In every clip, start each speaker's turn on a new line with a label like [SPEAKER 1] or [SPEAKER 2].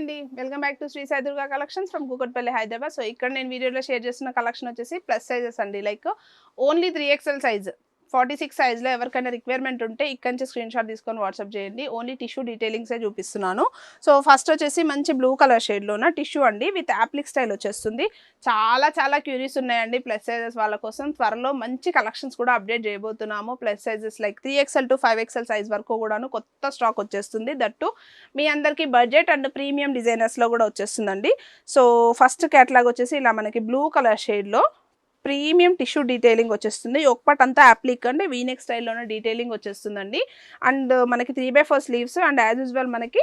[SPEAKER 1] అండి welcome back to Shri Sai Durga collections from Kukatpally Hyderabad. So ఇక్కడ నేను వీడియోలో షేర్ చేస్తున్న కలెక్షన్ వచ్చేసి ప్లస్ సైజెస్ అండి. లైక్ ఓన్లీ 3XL సైజ్ 46 సైజ్లో ఎవరికైనా రిక్వైర్మెంట్ ఉంటే ఇక్కడ నుంచి స్క్రీన్ షాట్ తీసుకొని వాట్సాప్ చేయండి. ఓన్లీ టిష్యూ డీటెయిలింగ్సే చూపిస్తున్నాను. సో ఫస్ట్ వచ్చేసి మంచి బ్లూ కలర్ షేడ్లోన టిష్యూ అండి విత్ యాప్లిక్ స్టైల్ వచ్చేస్తుంది. చాలా క్యూరీస్ ఉన్నాయండి ప్లస్ సైజెస్ వాళ్ళ కోసం. త్వరలో మంచి కలెక్షన్స్ కూడా అప్డేట్ చేయబోతున్నాము. Plus sizes like 3XL to 5XL size వరకు కూడాను కొత్త స్టాక్ వచ్చేస్తుంది. దట్టు మీ అందరికీ బడ్జెట్ అండ్ ప్రీమియం డిజైనర్స్లో కూడా వచ్చేస్తుందండి. సో ఫస్ట్ క్యాటలాగ్ వచ్చేసి ఇలా మనకి బ్లూ కలర్ షేడ్లో ప్రీమియం టిష్యూ డీటెయిలింగ్ వచ్చేస్తుంది. ఒకపాటు అంతా అప్లిక్ అంటే వీనెక్ స్టైల్లోనే డీటెయిలింగ్ వచ్చేస్తుందండి. అండ్ మనకి 3/4 స్లీవ్స్ అండ్ యాజ్ యూజువల్ మనకి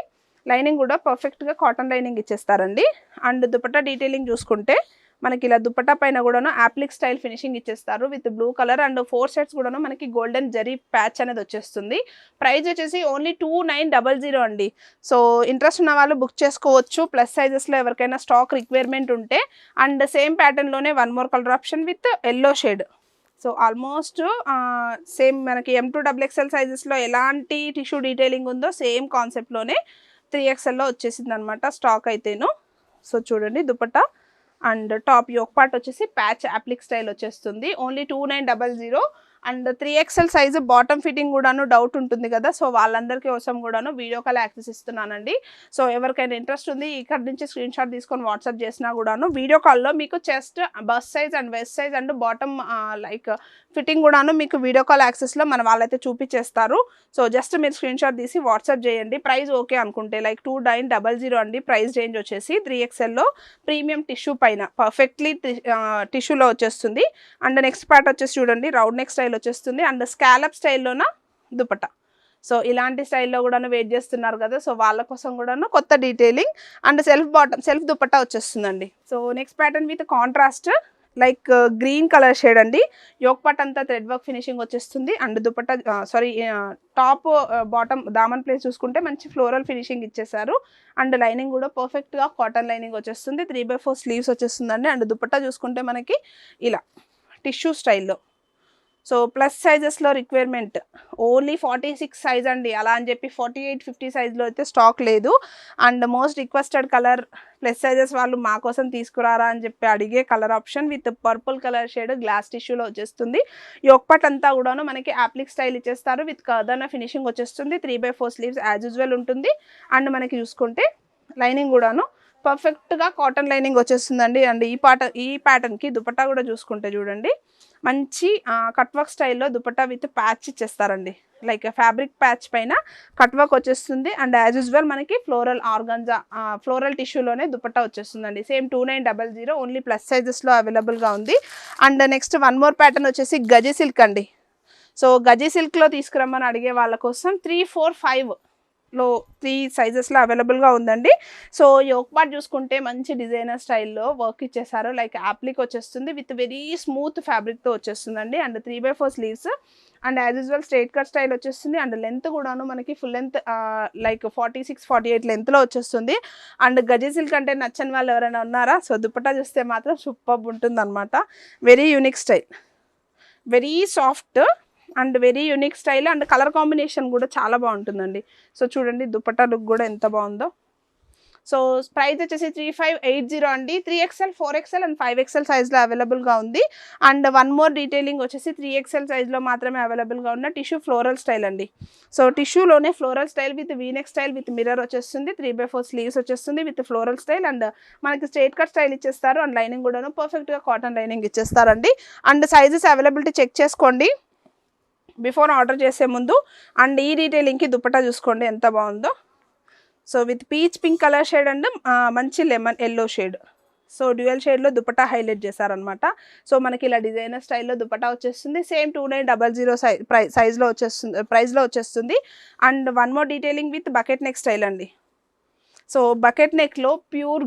[SPEAKER 1] లైనింగ్ కూడా పర్ఫెక్ట్గా కాటన్ లైనింగ్ ఇచ్చేస్తారండి. అండ్ దుపట్టా డీటెయిలింగ్ చూసుకుంటే మనకి ఇలా దుపట్టా పైన కూడాను యాప్లిక్ స్టైల్ ఫినిషింగ్ ఇచ్చేస్తారు with blue colour and 4 sets కూడాను మనకి గోల్డెన్ జరీ ప్యాచ్ అనేది వచ్చేస్తుంది. ప్రైస్ వచ్చేసి ఓన్లీ 2900 అండి. సో ఇంట్రెస్ట్ ఉన్న వాళ్ళు బుక్ చేసుకోవచ్చు. ప్లస్ సైజెస్లో ఎవరికైనా స్టాక్ రిక్వైర్మెంట్ ఉంటే. అండ్ సేమ్ ప్యాటర్న్లోనే one more colour option with yellow shade. So almost same మనకి M2XXL సైజెస్లో ఎలాంటి టిష్యూ డీటెయిలింగ్ ఉందో సేమ్ కాన్సెప్ట్లోనే 3XLలో వచ్చేసింది అనమాట స్టాక్ అయితేను. సో చూడండి dupatta and top yoke part వచ్చేసి ప్యాచ్ అప్లిక్ స్టైల్ వచ్చేస్తుంది. Only 2900. And 3XL size bottom fitting కూడాను డౌట్ ఉంటుంది కదా, సో వాళ్ళందరికీ కోసం కూడాను వీడియో కాల్ యాక్సెస్ ఇస్తున్నానండి. సో ఎవరికైనా ఇంట్రెస్ట్ ఉంది ఇక్కడ నుంచి స్క్రీన్ షాట్ తీసుకొని వాట్సాప్ చేసినా కూడాను వీడియో కాల్లో మీకు chest bus size and west size and bottom like fitting కూడాను మీకు వీడియో కాల్ యాక్సెస్లో మన వాళ్ళైతే చూపించేస్తారు. సో జస్ట్ మీరు స్క్రీన్ షాట్ తీసి వాట్సాప్ చేయండి. ప్రైస్ ఓకే అనుకుంటే లైక్ 2900 అండి. ప్రైస్ రేంజ్ వచ్చేసి 3XLలో ప్రీమియం టిష్యూ పైన పర్ఫెక్ట్లీ టిష్యూలో వచ్చేస్తుంది. అండ్ నెక్స్ట్ పార్ట్ వచ్చేసి చూడండి రౌండ్ నెక్ స్టైల్ వచ్చేస్తుంది అండ్ స్కాలప్ స్టైల్లోన దుపట్టా. సో ఇలాంటి స్టైల్లో కూడాను వెయిట్ చేస్తున్నారు కదా, సో వాళ్ళ కోసం కూడాను కొత్త డీటెయిలింగ్ అండ్ సెల్ఫ్ దుపట్టా వచ్చేస్తుందండి. So next pattern with contrast like green colour shade అండి. యోక్ పార్ట్ అంతా థ్రెడ్ వర్క్ ఫినిషింగ్ వచ్చేస్తుంది అండ్ దుపట్టా టాప్ బాటమ్ దామన్ ప్లేస్ చూసుకుంటే మంచి ఫ్లోరల్ ఫినిషింగ్ ఇచ్చేసారు. అండ్ లైనింగ్ కూడా పర్ఫెక్ట్గా కాటన్ లైనింగ్ వచ్చేస్తుంది. 3/4 స్లీవ్స్ వచ్చేస్తుందండి. అండ్ దుపట్టా చూసుకుంటే మనకి ఇలా టిష్యూ స్టైల్లో. సో ప్లస్ సైజెస్లో రిక్వైర్మెంట్ ఓన్లీ 46 సైజ్ అండి. అలా అని చెప్పి 48, 50 సైజ్లో అయితే స్టాక్ లేదు. And most requested colour plus sizes వాళ్ళు మా కోసం తీసుకురారా అని చెప్పి అడిగే colour option with purple colour shade glass టిష్యూలో వచ్చేస్తుంది. యోక్పాట్ అంతా కూడాను మనకి యాప్లిక్ స్టైల్ ఇచ్చేస్తారు విత్ కర్దన ఫినిషింగ్ వచ్చేస్తుంది. 3/4 స్లీవ్స్ యాజ్ యూజువల్ ఉంటుంది. అండ్ మనకి చూసుకుంటే లైనింగ్ కూడాను పర్ఫెక్ట్గా కాటన్ లైనింగ్ వచ్చేస్తుందండి. అండ్ ఈ ప్యాటర్న్కి దుపట్టా కూడా చూసుకుంటే చూడండి మంచి కట్ వర్క్ స్టైల్లో దుపట్టా విత్ ప్యాచ్ ఇచ్చేస్తారండి. లైక్ ఫ్యాబ్రిక్ ప్యాచ్ పైన కట్ వర్క్ వచ్చేస్తుంది. అండ్ యాజ్ యూజువల్ మనకి ఫ్లోరల్ ఆర్గాన్జా ఫ్లోరల్ టిష్యూలోనే దుపట్టా వచ్చేస్తుందండి. సేమ్ 2900 ఓన్లీ ప్లస్ సైజెస్లో అవైలబుల్గా ఉంది. And next one more pattern వచ్చేసి గజీ సిల్క్ అండి. సో గజీ సిల్క్లో తీసుకురమ్మని అడిగే వాళ్ళ కోసం 3, 4, 5 3 సైజెస్లో అవైలబుల్గా ఉందండి. సో యోక్ పార్ట్ చూసుకుంటే మంచి డిజైనర్ స్టైల్లో వర్క్ ఇచ్చేసారు. లైక్ యాప్లిక్ వచ్చేస్తుంది విత్ వెరీ స్మూత్ ఫ్యాబ్రిక్తో వచ్చేస్తుందండి. And 3/4 sleeves and as usual straight cut style వచ్చేస్తుంది. అండ్ లెంత్ కూడాను మనకి ఫుల్ లెంత్ లైక్ 46, 48 లెంత్లో వచ్చేస్తుంది. అండ్ గజీ సిల్క్ అంటే నచ్చని వాళ్ళు ఎవరైనా ఉన్నారా? సో దుపట్టా చూస్తే మాత్రం సూపర్బ్ ఉంటుంది అనమాట. Very unique style, very soft and very unique style and colour combination కూడా చాలా బాగుంటుందండి. సో చూడండి దుపట్టా లుక్ కూడా ఎంత బాగుందో. సో ప్రైస్ వచ్చేసి 3580 అండి. 3XL, 4XL అండ్ 5XL సైజ్లో అవైలబుల్గా ఉంది. అండ్ వన్ మోర్ డీటెయిలింగ్ వచ్చేసి 3XL సైజ్లో మాత్రమే అవైలబుల్గా ఉన్న టిష్యూ ఫ్లోరల్ స్టైల్ అండి. సో టిష్యూలోనే floral style with V neck style with mirror వచ్చేస్తుంది. 3/4 స్లీవ్స్ వచ్చేస్తుంది విత్ ఫ్లోరల్ స్టైల్ అండ్ మనకి స్ట్రైట్ కట్ స్టైల్ ఇచ్చేస్తారు. అండ్ లైనింగ్ కూడాను పర్ఫెక్ట్గా కాటన్ లైనింగ్ ఇచ్చేస్తారండి. అండ్ సైజెస్ అవైలబిలిటీ చెక్ చేసుకోండి బిఫోర్ ఆర్డర్ చేసే ముందు. అండ్ ఈ డీటెయిలింగ్కి దుపట్టా చూసుకోండి ఎంత బాగుందో. So with peach pink colour shade and మంచి lemon yellow shade. So dual షేడ్లో దుపట్టా హైలైట్ చేశారనమాట. సో మనకి ఇలా డిజైనర్ స్టైల్లో దుపట్టా వచ్చేస్తుంది. సేమ్ 2900 ప్రైస్లో వచ్చేస్తుంది. And one more detailing with bucket neck style అండి. సో బకెట్ నెక్లో ప్యూర్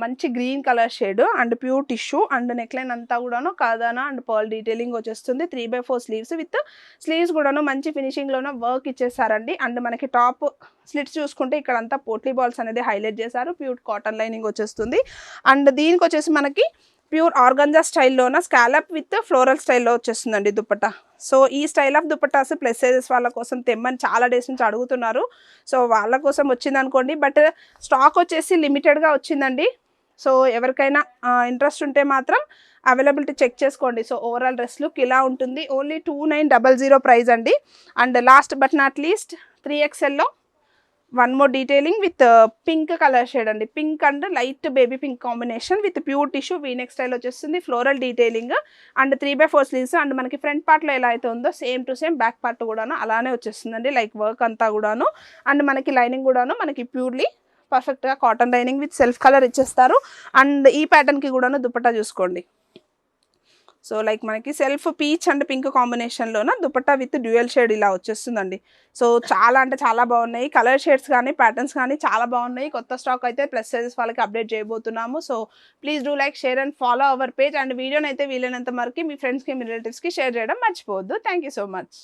[SPEAKER 1] మంచి green colour shade and pure tissue and neck line అంతా కూడాను కాదానా అండ్ పర్ల్ డీటెయిలింగ్ వచ్చేస్తుంది. 3/4 స్లీవ్స్ విత్ స్లీవ్స్ కూడాను మంచి ఫినిషింగ్లోనే వర్క్ ఇచ్చేసారండి. అండ్ మనకి టాప్ స్లిట్స్ చూసుకుంటే ఇక్కడ అంతా పోట్లీ బాల్స్ అనేది హైలైట్ చేశారు. ప్యూర్ కాటన్ లైనింగ్ వచ్చేస్తుంది. అండ్ దీనికి వచ్చేసి మనకి ప్యూర్ ఆర్గంజా స్టైల్లోన స్కాలప్ విత్ ఫ్లోరల్ స్టైల్లో వచ్చేస్తుందండి దుపట్టా. సో ఈ style of dupattas plus sizes వాళ్ళ కోసం తెమ్మని చాలా డేస్ నుంచి అడుగుతున్నారు. సో వాళ్ళ కోసం వచ్చిందనుకోండి. బట్ స్టాక్ వచ్చేసి లిమిటెడ్గా వచ్చిందండి. సో ఎవరికైనా ఇంట్రెస్ట్ ఉంటే మాత్రం అవైలబిలిటీ చెక్ చేసుకోండి. సో ఓవరాల్ డ్రెస్ లుక్ ఇలా ఉంటుంది. ఓన్లీ 2900 ప్రైస్ అండి. And last but not least 3XLలో one more detailing with pink colour shade అండి. Pink and light baby pink combination with pure tissue V neck style వచ్చేస్తుంది. Floral detailing and 3/4 sleeves. And మనకి front పార్ట్లో ఎలా అయితే ఉందో same to same back part కూడాను అలానే వచ్చేస్తుందండి. లైక్ వర్క్ అంతా కూడాను. అండ్ మనకి లైనింగ్ కూడాను మనకి ప్యూర్లీ పర్ఫెక్ట్గా cotton lining with self colour ఇచ్చేస్తారు. అండ్ ఈ ప్యాటర్న్కి కూడాను దుపట్టా చూసుకోండి. సో లైక్ మనకి సెల్ఫ్ పీచ్ అండ్ పింక్ కాంబినేషన్లోన దుపట్టా విత్ డ్యూయల్ షేడ్ ఇలా వచ్చేస్తుందండి. సో చాలా అంటే చాలా బాగున్నాయి. కలర్ షేడ్స్ కానీ ప్యాటర్న్స్ కానీ చాలా బాగున్నాయి. కొత్త స్టాక్ అయితే ప్లస్ సైజెస్ వాళ్ళకి అప్డేట్ చేయబోతున్నాము. So please do like, share and follow our page. And వీడియోని అయితే వీలైనంత వరకు మీ ఫ్రెండ్స్కి మీ రిలేటివ్స్కి షేర్ చేయడం మర్చిపోవద్దు. Thank you so much.